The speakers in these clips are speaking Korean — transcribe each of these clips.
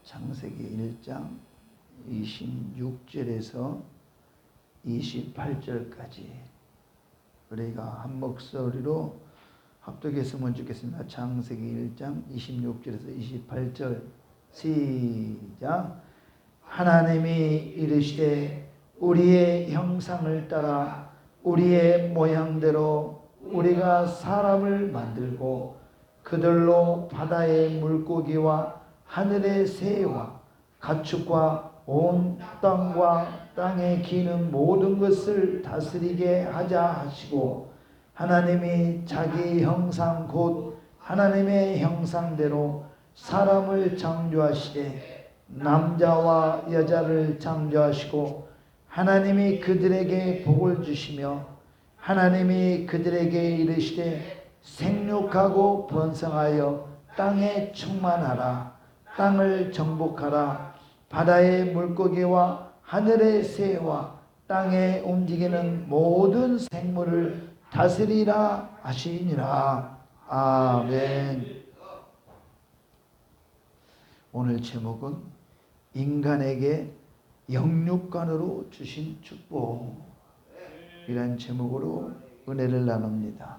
창세기 1장 26절에서 28절까지 우리가 한 목소리로 합독했으면 좋겠습니다. 창세기 1장 26절에서 28절 시작. 하나님이 이르시되 우리의 형상을 따라 우리의 모양대로 우리가 사람을 만들고 그들로 바다의 물고기와 하늘의 새와 가축과 온 땅과 땅에 기는 모든 것을 다스리게 하자 하시고, 하나님이 자기 형상 곧 하나님의 형상대로 사람을 창조하시되 남자와 여자를 창조하시고, 하나님이 그들에게 복을 주시며 하나님이 그들에게 이르시되 생육하고 번성하여 땅에 충만하라. 땅을 정복하라. 바다의 물고기와 하늘의 새와 땅에 움직이는 모든 생물을 다스리라 하시니라. 아멘. 오늘 제목은 인간에게 영육간으로 주신 축복, 이란 제목으로 은혜를 나눕니다.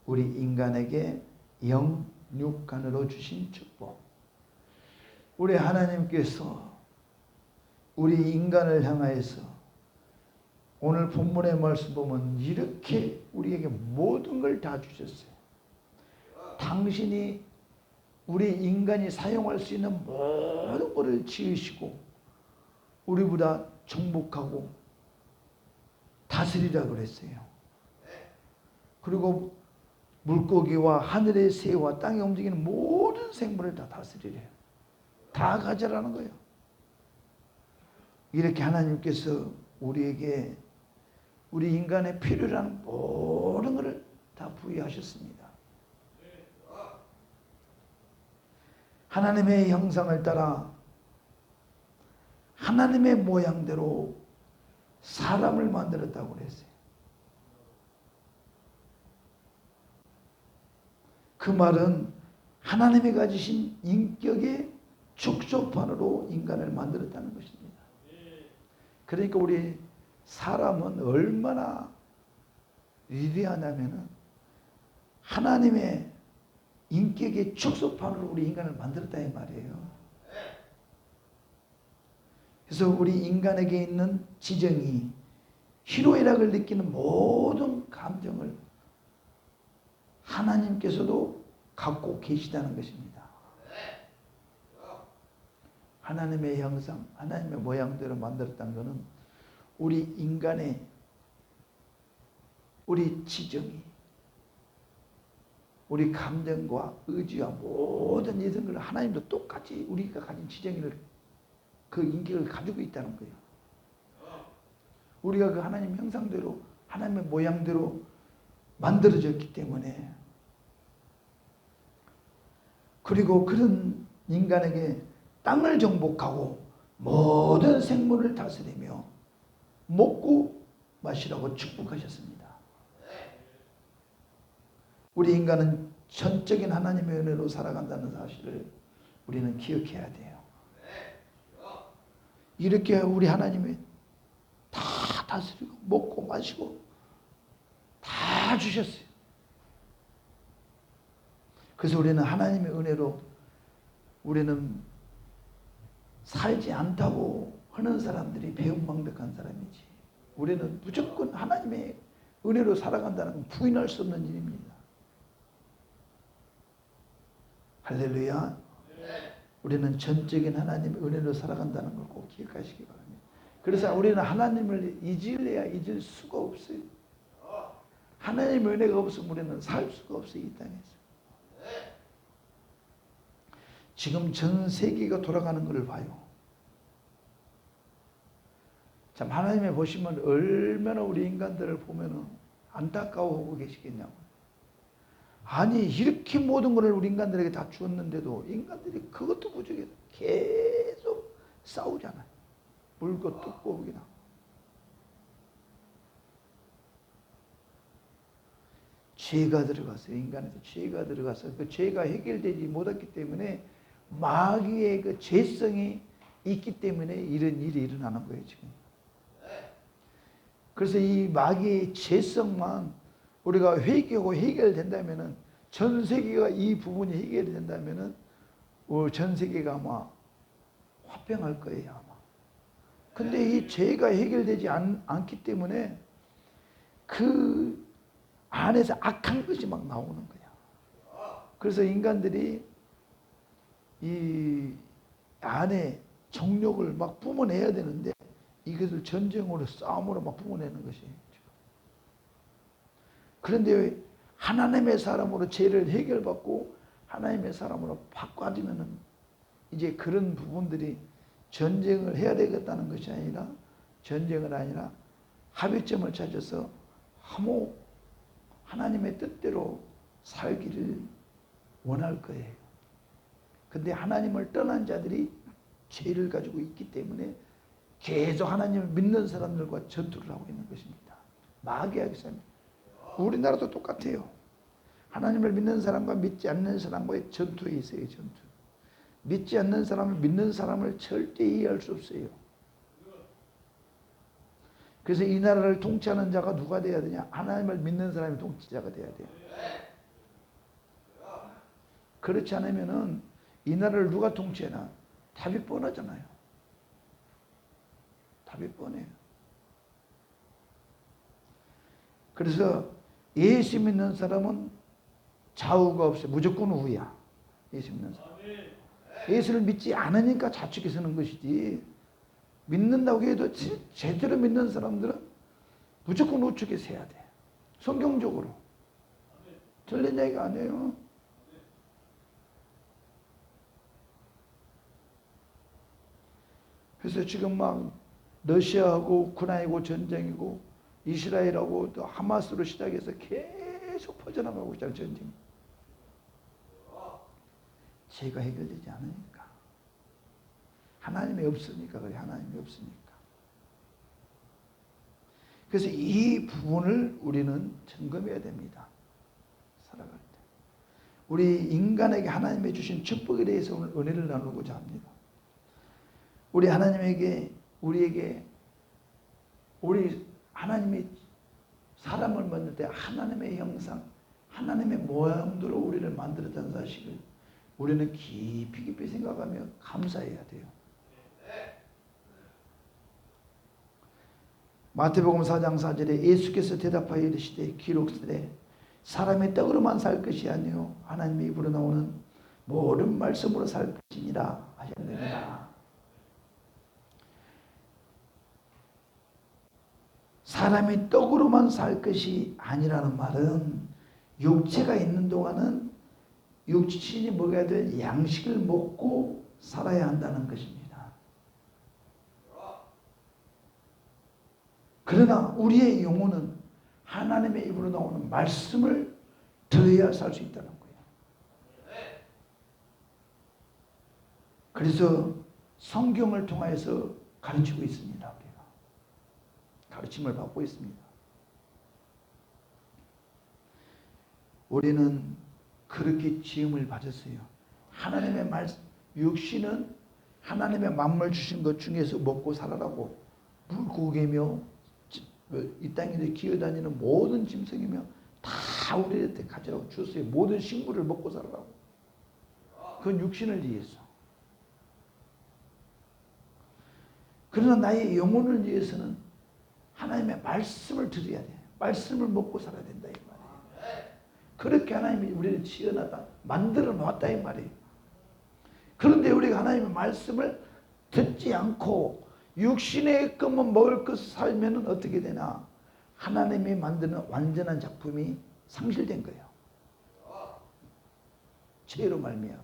우리 인간에게 영육간으로 주신 축복. 우리 하나님께서 우리 인간을 향하여서 오늘 본문의 말씀 보면 이렇게 우리에게 모든 걸 다 주셨어요. 당신이 우리 인간이 사용할 수 있는 모든 것을 지으시고 우리보다 정복하고 다스리라 그랬어요. 그리고 물고기와 하늘의 새와 땅에 움직이는 모든 생물을 다 다스리래요. 다 가져라는 거예요. 이렇게 하나님께서 우리에게 우리 인간의 필요로 하는 모든 것을 다 부여하셨습니다. 하나님의 형상을 따라 하나님의 모양대로 사람을 만들었다고 그랬어요. 그 말은 하나님이 가지신 인격의 축소판으로 인간을 만들었다는 것입니다. 그러니까 우리 사람은 얼마나 위대하냐면은 하나님의 인격의 축소판으로 우리 인간을 만들었다 이 말이에요. 그래서 우리 인간에게 있는 지정이 희로애락을 느끼는 모든 감정을 하나님께서도 갖고 계시다는 것입니다. 하나님의 형상, 하나님의 모양대로 만들었다는 것은 우리 인간의 우리 지정이, 우리 감정과 의지와 모든 이런 걸 하나님도 똑같이 우리가 가진 지정을, 그 인격을 가지고 있다는 거예요. 우리가 그 하나님 형상대로 하나님의 모양대로 만들어졌기 때문에, 그리고 그런 인간에게 땅을 정복하고 모든 생물을 다스리며 먹고 마시라고 축복하셨습니다. 우리 인간은 전적인 하나님의 은혜로 살아간다는 사실을 우리는 기억해야 돼요. 이렇게 우리 하나님이 다 다스리고 먹고 마시고 다 주셨어요. 그래서 우리는 하나님의 은혜로 우리는 살지 않다고 하는 사람들이 배은망덕한 사람이지, 우리는 무조건 하나님의 은혜로 살아간다는 건 부인할 수 없는 일입니다. 할렐루야. 우리는 전적인 하나님의 은혜로 살아간다는 걸 꼭 기억하시기 바랍니다. 그래서 우리는 하나님을 잊을래야 잊을 수가 없어요. 하나님의 은혜가 없으면 우리는 살 수가 없어요, 이 땅에서. 지금 전 세계가 돌아가는 것을 봐요. 참, 하나님이 보시면 얼마나 우리 인간들을 보면 안타까워하고 계시겠냐고. 아니, 이렇게 모든 것을 우리 인간들에게 다 주었는데도 인간들이 그것도 부족해서 계속 싸우잖아요. 물고 뜯고 그냥. 죄가 들어갔어요. 인간에서 죄가 들어가서 그 죄가 해결되지 못했기 때문에 마귀의 그 죄성이 있기 때문에 이런 일이 일어나는 거예요, 지금. 그래서 이 마귀의 죄성만 우리가 회개하고 해결된다면은, 전 세계가 이 부분이 해결이 된다면은 전 세계가 아마 화평할 거예요, 아마. 근데 이 죄가 해결되지 않기 때문에 그 안에서 악한 것이 막 나오는 거야. 그래서 인간들이 이 안에 정욕을 막 뿜어내야 되는데 이것을 전쟁으로, 싸움으로 막 뿜어내는 것이. 그런데 하나님의 사람으로 죄를 해결받고 하나님의 사람으로 바꿔지면은 이제 그런 부분들이 전쟁을 해야 되겠다는 것이 아니라, 전쟁을 아니라 합의점을 찾아서 화목 하나님의 뜻대로 살기를 원할 거예요. 근데 하나님을 떠난 자들이 죄를 가지고 있기 때문에 계속 하나님을 믿는 사람들과 전투를 하고 있는 것입니다. 마귀의 싸움. 우리나라도 똑같아요. 하나님을 믿는 사람과 믿지 않는 사람과의 전투에 있어요, 전투. 믿지 않는 사람을 믿는 사람을 절대 이해할 수 없어요. 그래서 이 나라를 통치하는 자가 누가 돼야 되냐? 하나님을 믿는 사람이 통치자가 돼야 돼요. 그렇지 않으면은 이 나라를 누가 통치하나? 답이 뻔하잖아요. 답이 뻔해요. 그래서 예수 믿는 사람은 좌우가 없어요. 무조건 우야. 예수 믿는 사람. 예수를 믿지 않으니까 좌측에 서는 것이지, 믿는다고 해도 제대로 믿는 사람들은 무조건 우측에 서야 돼. 성경적으로. 틀린 얘기가 아니에요. 그래서 지금 막 러시아하고 우크라이나하고 전쟁이고 이스라엘하고 또 하마스로 시작해서 계속 퍼져나가고 있잖아요, 전쟁. 죄가 해결되지 않으니까. 하나님이 없으니까 그래, 하나님이 없으니까. 그래서 이 부분을 우리는 점검해야 됩니다. 살아갈 때. 우리 인간에게 하나님이 주신 축복에 대해서 오늘 은혜를 나누고자 합니다. 우리 하나님에게, 우리 하나님이 사람을 만들 때 하나님의 형상, 하나님의 모양대로 우리를 만들었다는 사실을 우리는 깊이 생각하며 감사해야 돼요. 마태복음 4장 4절에 예수께서 대답하여 이르시되 기록되되 사람의 떡으로만 살 것이 아니요 하나님의 입으로 나오는 모든 말씀으로 살 것이니라 하셨느니라. 사람이 떡으로만 살 것이 아니라는 말은 육체가 있는 동안은 육신이 먹어야 될 양식을 먹고 살아야 한다는 것입니다. 그러나 우리의 영혼은 하나님의 입으로 나오는 말씀을 들어야 살 수 있다는 거예요. 그래서 성경을 통해서 가르치고 있습니다. 우리가 가르침을 받고 있습니다. 우리는 그렇게 지음을 받았어요. 하나님의 말씀, 육신은 하나님의 만물 주신 것 중에서 먹고 살아라고, 물고기며 이 땅에 기어다니는 모든 짐승이며 다 우리한테 가져라고 주었어요. 모든 식물을 먹고 살아라고. 그건 육신을 위해서. 그러나 나의 영혼을 위해서는 하나님의 말씀을 들어야 돼. 말씀을 먹고 살아야 된다 이 말이에요. 그렇게 하나님이 우리를 지어놨다, 만들어 놓았다 이 말이에요. 그런데 우리가 하나님의 말씀을 듣지 않고 육신의 것만 먹을 것 살면 어떻게 되나? 하나님이 만드는 완전한 작품이 상실된 거예요. 죄로 말미암아.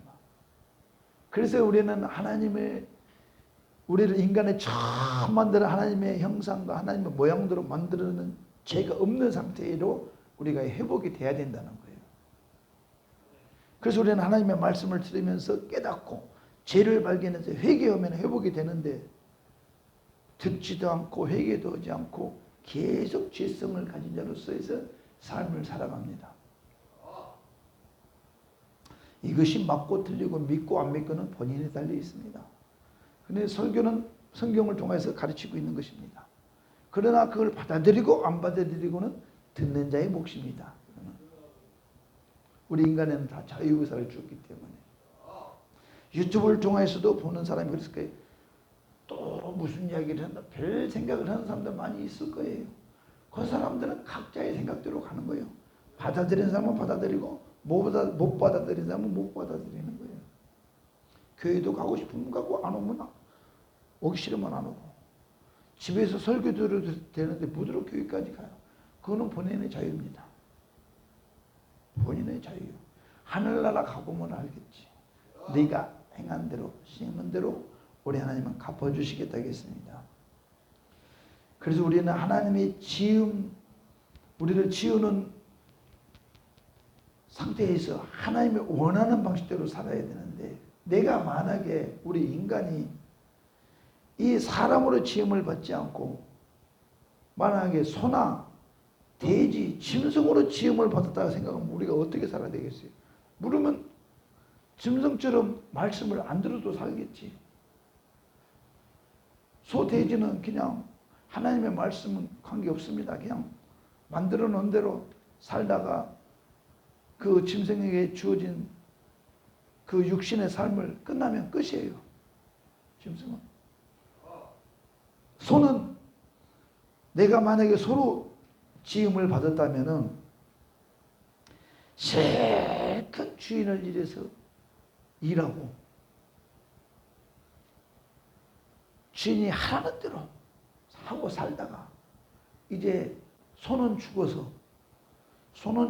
그래서 우리는 우리를 인간의 처음 만드는 하나님의 형상과 하나님의 모양대로 만드는 죄가 없는 상태로 우리가 회복이 돼야 된다는 거예요. 그래서 우리는 하나님의 말씀을 들으면서 깨닫고 죄를 발견해서 회개하면 회복이 되는데, 듣지도 않고 회개도 하지 않고 계속 죄성을 가진 자로서의 삶을 살아갑니다. 이것이 맞고 틀리고 믿고 안 믿고는 본인에 달려 있습니다. 그런데 설교는 성경을 통해서 가르치고 있는 것입니다. 그러나 그걸 받아들이고 안 받아들이고는 듣는 자의 몫입니다. 우리 인간에는 다 자유의사를 주었기 때문에. 유튜브를 통해서도 보는 사람이 그랬을 거예요. 또 무슨 이야기를 한다. 별 생각을 하는 사람들 많이 있을 거예요. 그 사람들은 각자의 생각대로 가는 거예요. 받아들이는 사람은 받아들이고 못 받아들이는 사람은 못 받아들이는 거예요. 교회도 가고 싶으면 가고 안 오면 오기 싫으면 안 오고, 집에서 설교 들어도 되는데 무드로 교회까지 가요. 그거는 본인의 자유입니다. 본인의 자유요. 하늘나라 가보면 알겠지. 네가 행한 대로 심은 대로 우리 하나님은 갚아주시겠다 하겠습니다. 그래서 우리는 하나님의 우리를 지우는 상태에서 하나님이 원하는 방식대로 살아야 되는데, 내가 만약에 우리 인간이 이 사람으로 지음을 받지 않고 만약에 소나 돼지, 짐승으로 지음을 받았다고 생각하면 우리가 어떻게 살아야 되겠어요? 물으면 짐승처럼 말씀을 안 들어도 살겠지. 소, 돼지는 그냥 하나님의 말씀은 관계없습니다. 그냥 만들어 놓은 대로 살다가 그 짐승에게 주어진 그 육신의 삶을 끝나면 끝이에요. 짐승은. 소는 내가 만약에 소로 지음을 받았다면은 실컷 주인을 일해서 일하고 주인이 하라는 대로 하고 살다가 이제 소는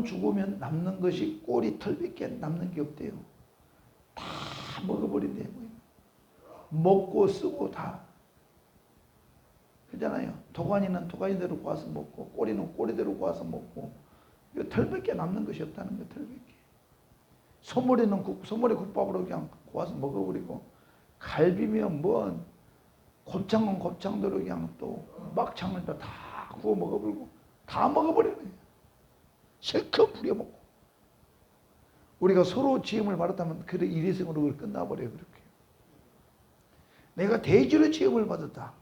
죽으면 남는 것이 꼬리 털밖에 남는 게 없대요. 다 먹어버린대요. 먹고 쓰고 다. 그잖아요. 도가니는 도가니대로 구워서 먹고, 꼬리는 꼬리대로 구워서 먹고, 이거 털밖에 남는 것이 없다는 거예요. 털밖에. 소머리는 소머리 국밥으로 그냥 구워서 먹어버리고, 갈비면 뭐 곱창은 곱창대로 그냥 또 막창을 다 구워 먹어버리고 다 먹어버리는 거예요. 실컷 부려먹고. 우리가 서로 지음을 받았다면 그래 일회성으로 그걸 끝나버려요. 그렇게. 내가 돼지로 지음을 받았다.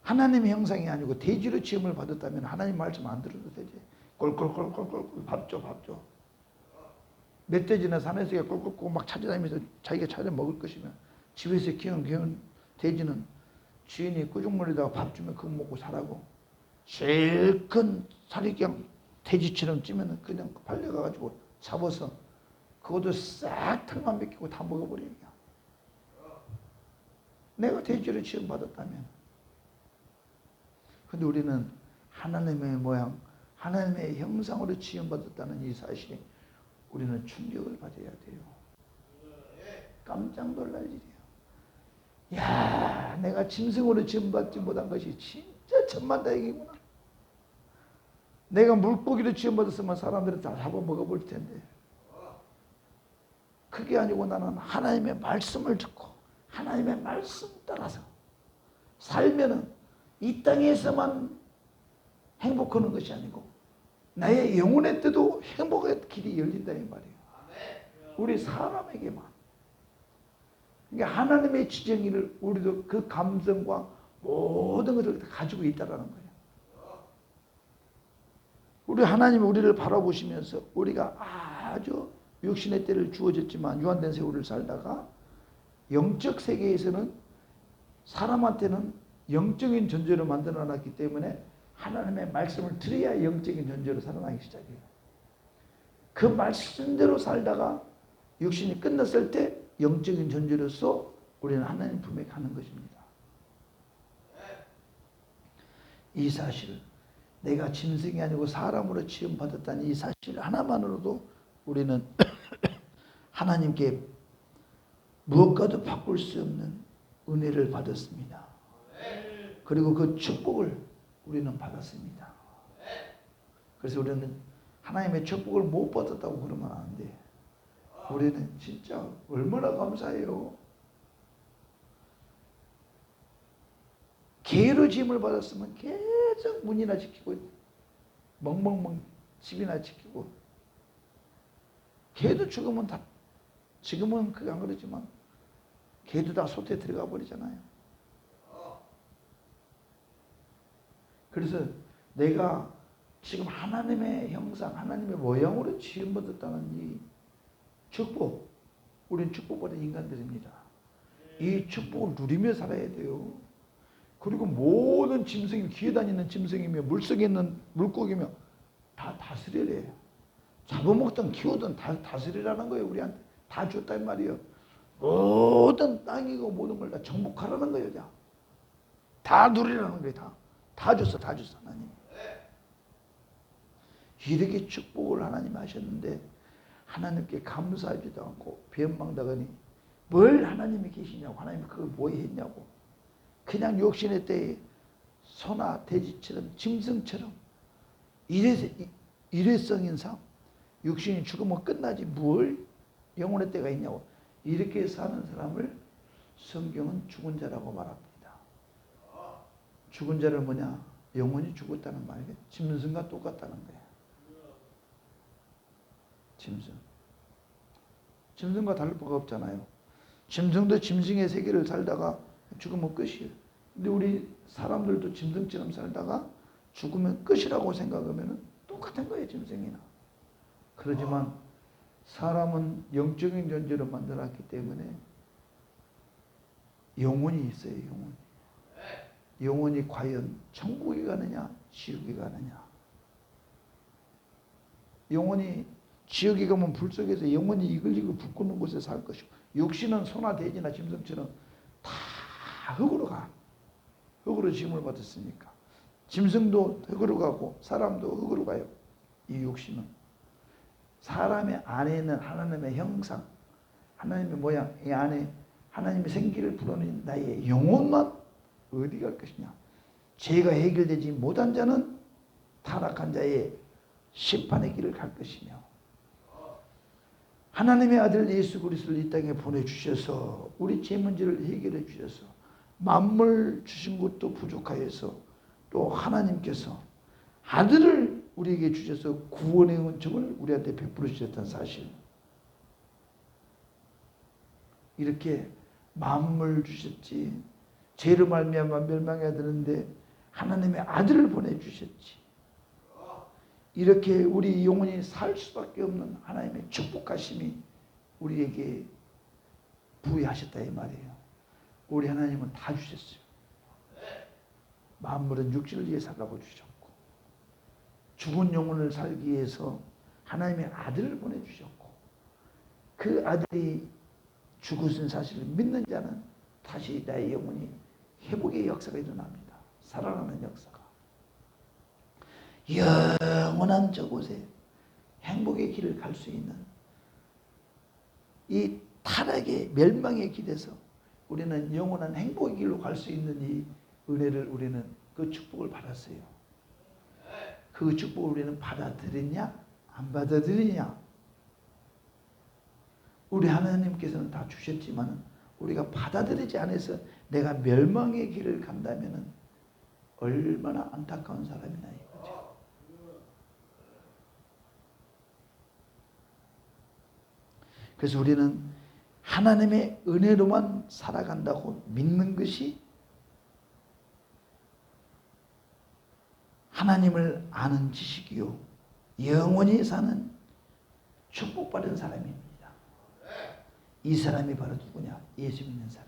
하나님의 형상이 아니고 돼지로 지음을 받았다면 하나님 말씀 안 들어도 되지. 꼴꼴꼴꼴꼴 밥 줘. 멧돼지나 산에서 꼴꼴꼴 막 찾아다니면서 자기가 찾아 먹을 것이면, 집에서 키운 돼지는 주인이 꾸중물에다가 밥 주면 그거 먹고 살라고 제일 큰 살이 그냥 돼지처럼 찌면 그냥 팔려가가지고 잡아서 그것도 싹 털만 벗기고 다 먹어버려요. 내가 돼지로 지음받았다면. 근데 우리는 하나님의 모양, 하나님의 형상으로 지음받았다는 이 사실에 우리는 충격을 받아야 돼요. 깜짝 놀랄 일이에요. 야, 내가 짐승으로 지음받지 못한 것이 진짜 천만다행이구나. 내가 물고기로 지음받았으면 사람들이 다 잡아먹어볼 텐데. 그게 아니고 나는 하나님의 말씀을 듣고 하나님의 말씀 따라서 살면은 이 땅에서만 행복하는 것이 아니고 나의 영혼의 때도 행복의 길이 열린다 이 말이에요. 우리 사람에게만. 그러니까 하나님의 지정의를 우리도 그 감성과 모든 것을 가지고 있다라는 거예요. 우리 하나님이 우리를 바라보시면서 우리가 아주 육신의 때를 주어졌지만 유한된 세월을 살다가 영적 세계에서는 사람한테는 영적인 존재로 만들어놨기 때문에 하나님의 말씀을 들어야 영적인 존재로 살아나기 시작해요. 그 말씀대로 살다가 육신이 끝났을 때 영적인 존재로서 우리는 하나님 품에 가는 것입니다. 이 사실, 내가 짐승이 아니고 사람으로 지음받았다는 이 사실 하나만으로도 우리는 하나님께 무엇과도 바꿀 수 없는 은혜를 받았습니다. 그리고 그 축복을 우리는 받았습니다. 그래서 우리는 하나님의 축복을 못 받았다고 그러면 안 돼. 우리는 진짜 얼마나 감사해요. 개로 짐을 받았으면 계속 문이나 지키고 멍멍멍 집이나 지키고 개도 죽으면 다, 지금은 그게 안 그러지만 개도 다 솥에 들어가 버리잖아요. 그래서 내가 지금 하나님의 형상, 하나님의 모양으로 지음받았다는 이 축복, 우리는 축복받은 인간들입니다. 이 축복을 누리며 살아야 돼요. 그리고 모든 짐승이, 기어다니는 짐승이며 물속에 있는 물고기며 다 다스려야 해요. 잡아먹든 키우든 다 다스리라는 거예요. 우리한테 다 줬단 말이에요. 모든 땅이고 모든 걸 다 정복하라는 거예요. 다 누리라는 거예요. 다 줬어 하나님. 이렇게 축복을 하나님 하셨는데 하나님께 감사하지도 않고 변망다가니 뭘 하나님이 계시냐고, 하나님이 그걸 뭐 했냐고, 그냥 욕심의 때에 소나 돼지처럼 짐승처럼 일회성인 삶, 육신이 죽으면 끝나지 뭘 영혼의 때가 있냐고, 이렇게 사는 사람을 성경은 죽은 자라고 말합니다. 죽은 자는 뭐냐? 영혼이 죽었다는 말이에요. 짐승과 똑같다는 거예요. 짐승과 다를 바가 없잖아요. 짐승도 짐승의 세계를 살다가 죽으면 끝이에요. 근데 우리 사람들도 짐승처럼 살다가 죽으면 끝이라고 생각하면 똑같은 거예요, 짐승이나. 그러지만 사람은 영적인 존재로 만들었기 때문에 영혼이 있어요, 영혼이. 영혼이 과연 천국에 가느냐, 지옥에 가느냐. 영혼이 지옥에 가면 불 속에서 영혼이 이글이글 불 끄는 곳에 살 것이고, 육신은 소나 돼지나 짐승처럼 다 흙으로 가. 흙으로 짐을 받았으니까. 짐승도 흙으로 가고 사람도 흙으로 가요. 이 육신은. 사람의 안에 있는 하나님의 형상, 하나님의 모양, 이 안에 하나님의 생기를 불어넣은 나의 영혼만 어디 갈 것이냐. 죄가 해결되지 못한 자는 타락한 자의 심판의 길을 갈 것이며, 하나님의 아들 예수 그리스도를 이 땅에 보내주셔서 우리 죄 문제를 해결해 주셔서 만물 주신 것도 부족하여서 또 하나님께서 아들을 우리에게 주셔서 구원의 은총을 우리한테 베풀어 주셨다는 사실, 이렇게 만물 주셨지, 죄로 말미암아 멸망해야 되는데 하나님의 아들을 보내주셨지, 이렇게 우리 영혼이 살 수밖에 없는 하나님의 축복하심이 우리에게 부여하셨다 이 말이에요. 우리 하나님은 다 주셨어요. 만물은 육신을 위해 살라고 주셨고, 죽은 영혼을 살기 위해서 하나님의 아들을 보내주셨고, 그 아들이 죽으신 사실을 믿는 자는 다시 나의 영혼이 회복의 역사가 일어납니다. 살아나는 역사가. 영원한 저곳에 행복의 길을 갈 수 있는 이 타락의 멸망의 길에서 우리는 영원한 행복의 길로 갈 수 있는 이 은혜를, 우리는 그 축복을 받았어요. 그 축복을 우리는 받아들이냐 안 받아들이냐. 우리 하나님께서는 다 주셨지만 우리가 받아들이지 않아서 내가 멸망의 길을 간다면 얼마나 안타까운 사람이나 이거죠. 그래서 우리는 하나님의 은혜로만 살아간다고 믿는 것이 하나님을 아는 지식이요, 영원히 사는 축복받은 사람입니다. 이 사람이 바로 누구냐? 예수 믿는 사람.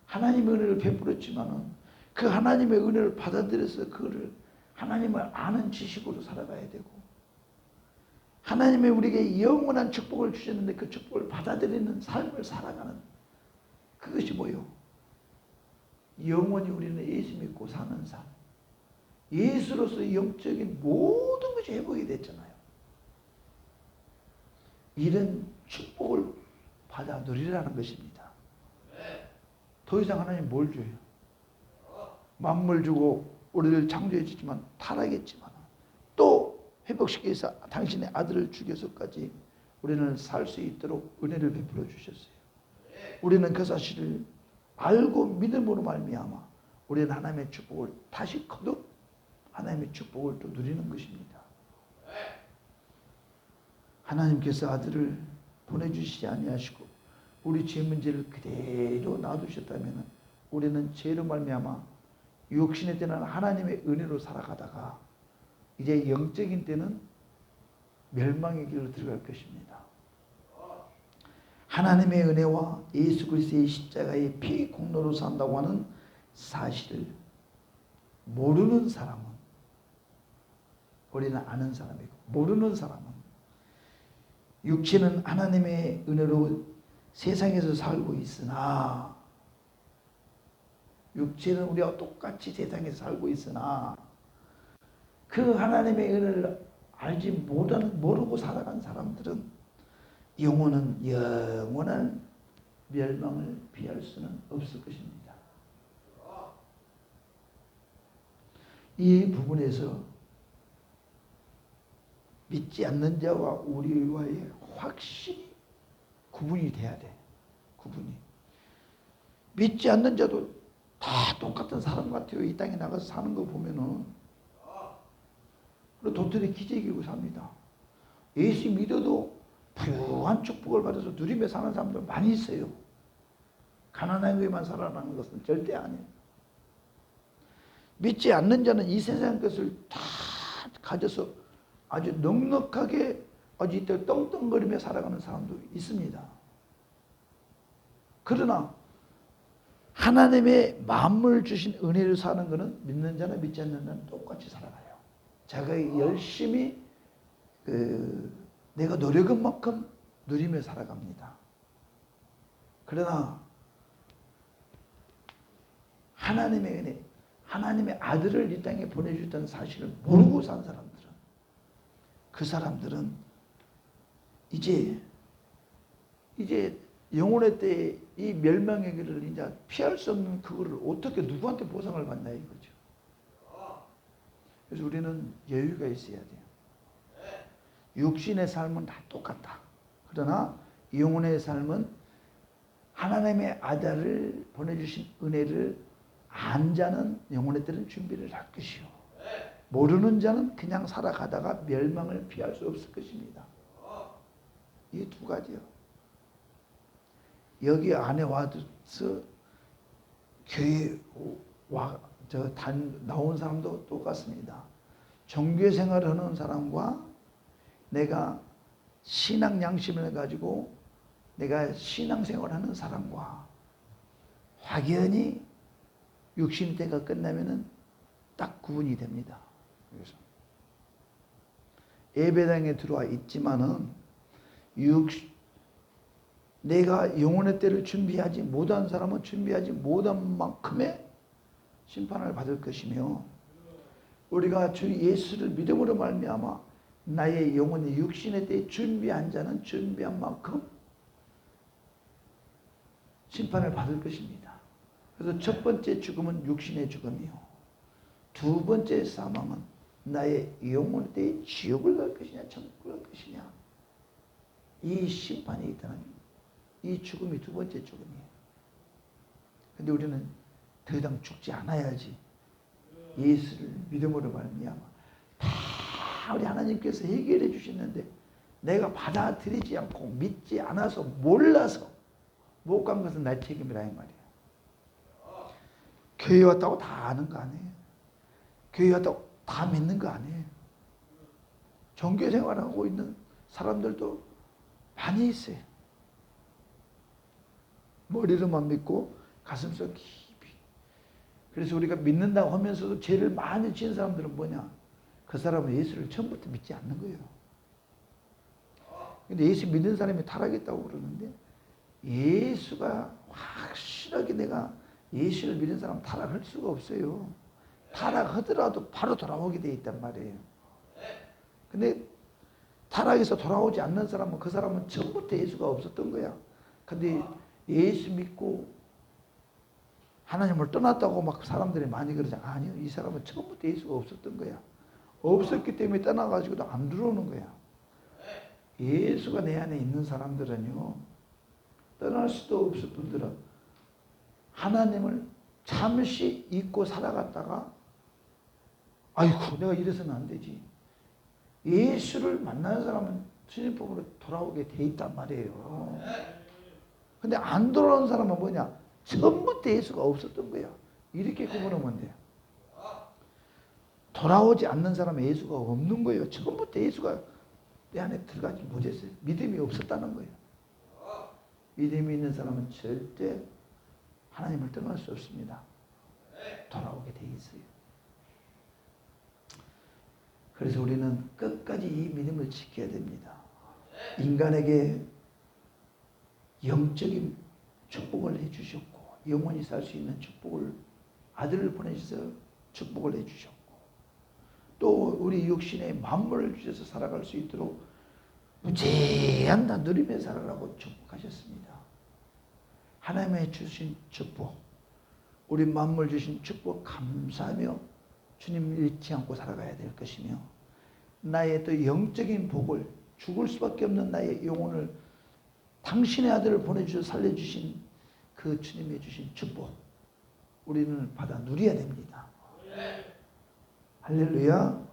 하나님의 은혜를 베풀었지만은 그 하나님의 은혜를 받아들여서 그를 하나님을 아는 지식으로 살아가야 되고, 하나님의 우리에게 영원한 축복을 주셨는데 그 축복을 받아들이는 삶을 살아가는, 그것이 뭐요? 영원히 우리는 예수 믿고 사는 삶. 예수로서 영적인 모든 것이 회복이 됐잖아요. 이런 축복을 받아 누리라는 것입니다. 더 이상 하나님 뭘 줘요? 만물 주고 우리를 창조해 주지만 타락했지만 또 회복시켜서 당신의 아들을 죽여서까지 우리는 살 수 있도록 은혜를 베풀어 주셨어요. 우리는 그 사실을 알고 믿음으로 말미암아 우리는 하나님의 축복을 다시 거듭 하나님의 축복을 또 누리는 것입니다. 하나님께서 아들을 보내주시지 아니하시고 우리 죄 문제를 그대로 놔두셨다면 우리는 죄로 말미암아 육신의 때는 하나님의 은혜로 살아가다가 이제 영적인 때는 멸망의 길로 들어갈 것입니다. 하나님의 은혜와 예수 그리스도의 십자가의 피 공로로 산다고 하는 사실을 모르는 사람은, 우리는 아는 사람이고 모르는 사람은 육체는 하나님의 은혜로 세상에서 살고 있으나, 육체는 우리와 똑같이 세상에서 살고 있으나 그 하나님의 은혜를 알지 못하는, 모르고 살아간 사람들은 영원한 멸망을 피할 수는 없을 것입니다. 이 부분에서 믿지 않는 자와 우리와의 확실히 구분이 돼야 돼. 구분이. 믿지 않는 자도 다 똑같은 사람 같아요. 이 땅에 나가서 사는 거 보면은. 그리고 도토리 기저귀고 삽니다. 예수 믿어도 부유한 축복을 받아서 누리며 사는 사람들 많이 있어요. 가난한 교회만 살아나는 것은 절대 아니에요. 믿지 않는 자는 이 세상 것을 다 가져서 아주 넉넉하게 아주 이때 떵떵거리며 살아가는 사람도 있습니다. 그러나 하나님의 만물 주신 은혜를 사는 것은 믿는 자나 믿지 않는 자는 똑같이 살아가요. 자가 열심히 내가 노력한 만큼 누리며 살아갑니다. 그러나 하나님의 은혜, 하나님의 아들을 이 땅에 보내주셨다는 사실을 모르고 산 사람들은, 그 사람들은 이제 영혼의 때에 이 멸망의 길을 이제 피할 수 없는 그거를 어떻게 누구한테 보상을 받나 이거죠. 그래서 우리는 여유가 있어야 돼요. 육신의 삶은 다 똑같다. 그러나 영혼의 삶은 하나님의 아들을 보내주신 은혜를 안 자는 영혼의 때는 준비를 할 것이요. 모르는 자는 그냥 살아가다가 멸망을 피할 수 없을 것입니다. 이 두 가지요. 여기 안에 와서 교회 나온 사람도 똑같습니다. 종교 생활을 하는 사람과 내가 신앙 양심을 가지고 내가 신앙 생활을 하는 사람과 확연히 육신 때가 끝나면은 딱 구분이 됩니다. 그래서 예배당에 들어와 있지만은 내가 영혼의 때를 준비하지 못한 사람은 준비하지 못한 만큼의 심판을 받을 것이며, 우리가 주 예수를 믿음으로 말미암아 나의 영혼의 육신의 때에 준비한 자는 준비한 만큼 심판을 받을 것입니다. 그래서 첫 번째 죽음은 육신의 죽음이요, 두 번째 사망은 나의 영혼의 때에 지옥을 갈 것이냐 천국을 갈 것이냐, 이 심판이 있다는, 이 죽음이 두 번째 죽음이에요. 근데 우리는 더 이상 죽지 않아야지. 예수를 믿음으로 말미암아 다 우리 하나님께서 해결해 주셨는데 내가 받아들이지 않고 믿지 않아서 몰라서 못 간 것은 내 책임이라 이 말이에요. 교회 왔다고 다 아는 거 아니에요. 교회 왔다고 다 믿는 거 아니에요. 종교 생활하고 있는 사람들도 많이 있어요. 머리로만 믿고 가슴속 깊이. 그래서 우리가 믿는다고 하면서도 죄를 많이 지은 사람들은 뭐냐? 그 사람은 예수를 처음부터 믿지 않는 거예요. 근데 예수 믿는 사람이 타락했다고 그러는데, 예수가 확실하게 내가 예수를 믿는 사람 타락할 수가 없어요. 타락하더라도 바로 돌아오게 돼 있단 말이에요. 근데 타락해서 돌아오지 않는 사람은 그 사람은 처음부터 예수가 없었던 거야. 근데 예수 믿고 하나님을 떠났다고 막 사람들이 많이 그러잖아. 아니요, 이 사람은 처음부터 예수가 없었던 거야. 없었기 때문에 떠나가지고도 안 들어오는 거야. 예수가 내 안에 있는 사람들은요, 떠날 수도 없을 분들은 하나님을 잠시 잊고 살아갔다가 아이고 내가 이래서는 안 되지. 예수를 만나는 사람은 주님 품으로 돌아오게 돼 있단 말이에요. 근데 안 돌아오는 사람은 뭐냐? 처음부터 예수가 없었던 거야. 이렇게 구분하면 돼요. 돌아오지 않는 사람은 예수가 없는 거예요. 처음부터 예수가 내 안에 들어가지 못했어요. 믿음이 없었다는 거예요. 믿음이 있는 사람은 절대 하나님을 떠날 수 없습니다. 돌아오게 돼 있어요. 그래서 우리는 끝까지 이 믿음을 지켜야 됩니다. 인간에게 영적인 축복을 해주셨고 영원히 살 수 있는 축복을 아들을 보내셔서 축복을 해주셨고 또 우리 육신에 만물을 주셔서 살아갈 수 있도록 무제한 다 누리며 살아라고 축복하셨습니다. 하나님의 주신 축복, 우리 만물 주신 축복 감사하며 주님 잃지 않고 살아가야 될 것이며 나의 또 영적인 복을 죽을 수밖에 없는 나의 영혼을 당신의 아들을 보내주셔서 살려주신 그 주님이 주신 축복 우리는 받아 누려야 됩니다. 할렐루야.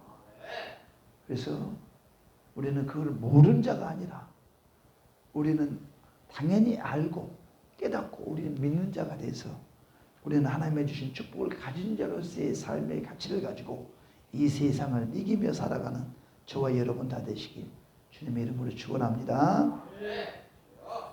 그래서 우리는 그걸 모르는 자가 아니라 우리는 당연히 알고 깨닫고 우리는 믿는 자가 돼서 우리는 하나님의 주신 축복을 가진 자로서의 삶의 가치를 가지고 이 세상을 이기며 살아가는 저와 여러분 다 되시길 주님의 이름으로 축원합니다.